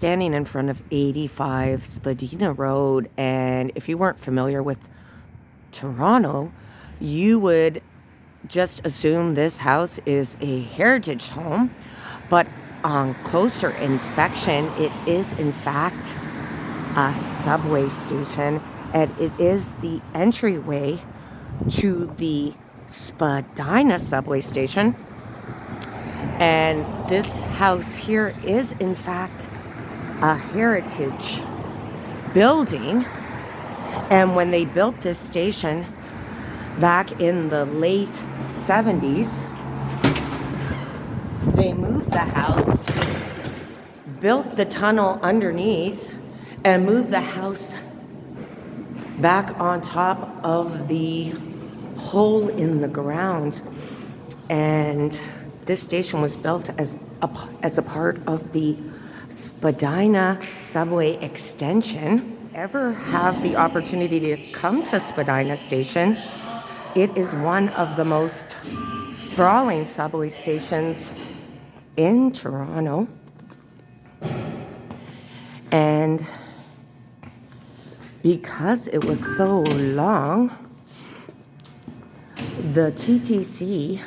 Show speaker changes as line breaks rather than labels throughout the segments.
standing in front of 85 Spadina Road, and if you weren't familiar with Toronto, you would just assume this house is a heritage home, but on closer inspection, it is in fact a subway station, and it is the entryway to the Spadina subway station. And this house here is in fact a heritage building. And when they built this station back in the late 70s, they moved the house, built the tunnel underneath, and moved the house back on top of the hole in the ground. And this station was built as a part of the Spadina subway extension. Ever have the opportunity to come to Spadina Station? It is one of the most sprawling subway stations in Toronto. And because it was so long, the TTC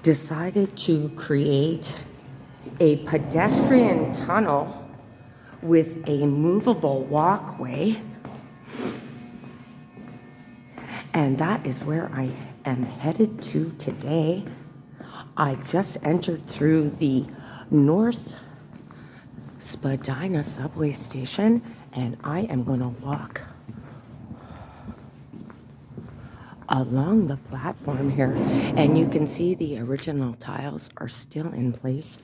decided to create a pedestrian tunnel with a movable walkway. And that is where I am headed to today. I just entered through the North Spadina subway station, and I am going to walk along the platform here. And you can see the original tiles are still in place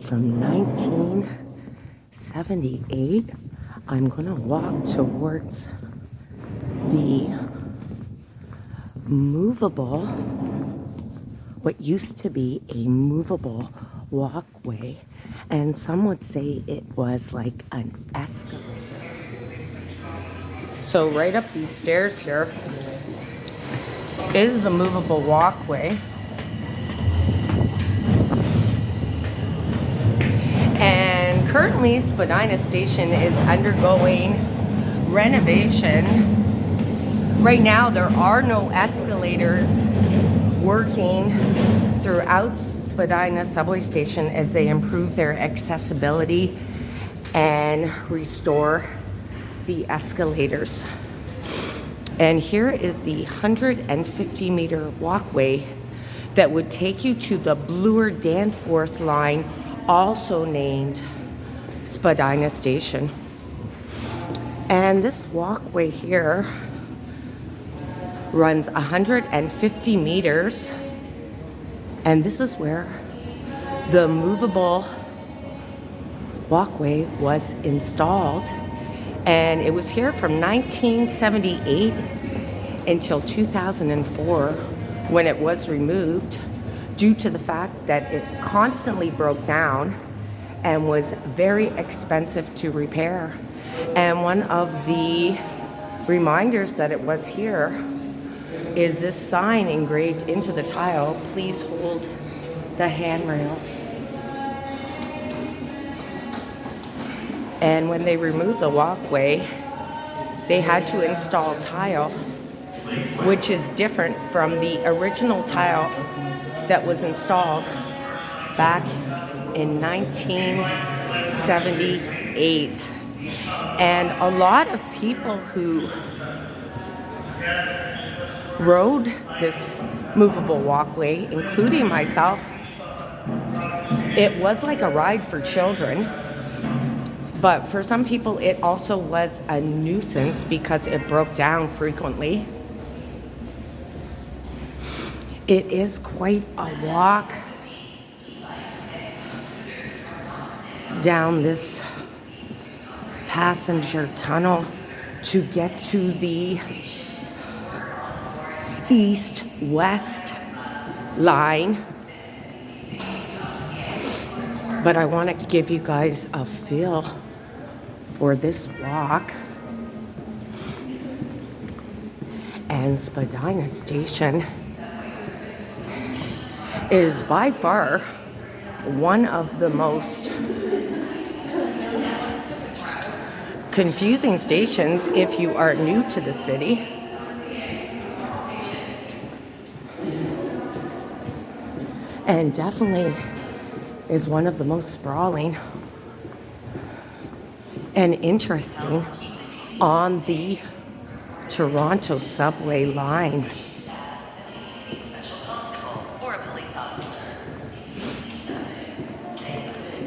from 1978. I'm going to walk towards the movable, what used to be a movable walkway, and some would say it was like an escalator. So right up these stairs here is the movable walkway. And currently Spadina Station is undergoing renovation. Right now there are no escalators working throughout Spadina subway station as they improve their accessibility and restore the escalators. And here is the 150-meter walkway that would take you to the Bloor-Danforth line, also named Spadina Station. And this walkway here runs 150 meters, and this is where the movable walkway was installed. And it was here from 1978 until 2004 when it was removed due to the fact that it constantly broke down and was very expensive to repair. And one of the reminders that it was here is this sign engraved into the tile: please hold the handrail. And when they removed the walkway, they had to install tile, which is different from the original tile that was installed back in 1978. And a lot of people who rode this movable walkway, including myself, it was like a ride for children. But for some people, it also was a nuisance because it broke down frequently. It is quite a walk down this passenger tunnel to get to the east-west line. But I want to give you guys a feel for this walk. And Spadina Station is by far one of the most confusing stations if you are new to the city. And definitely is one of the most sprawling and interesting on the Toronto subway line.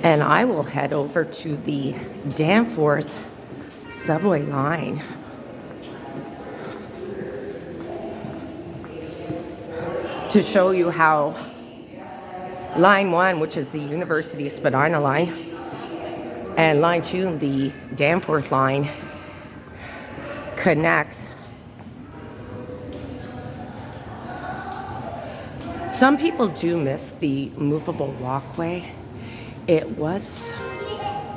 And I will head over to the Danforth subway line. To show you how line 1, which is the University Spadina line, and line 2, the Danforth line, connect. Some people do miss the movable walkway. It was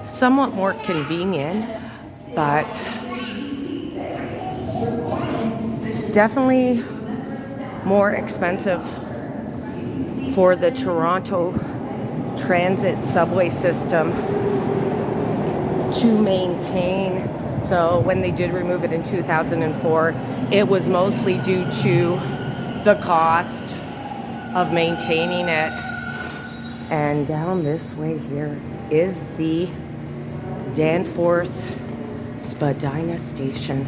somewhat more convenient, but definitely more expensive for the Toronto transit subway system to maintain. So when they did remove it in 2004, it was mostly due to the cost of maintaining it. And down this way here is the Danforth Spadina Station.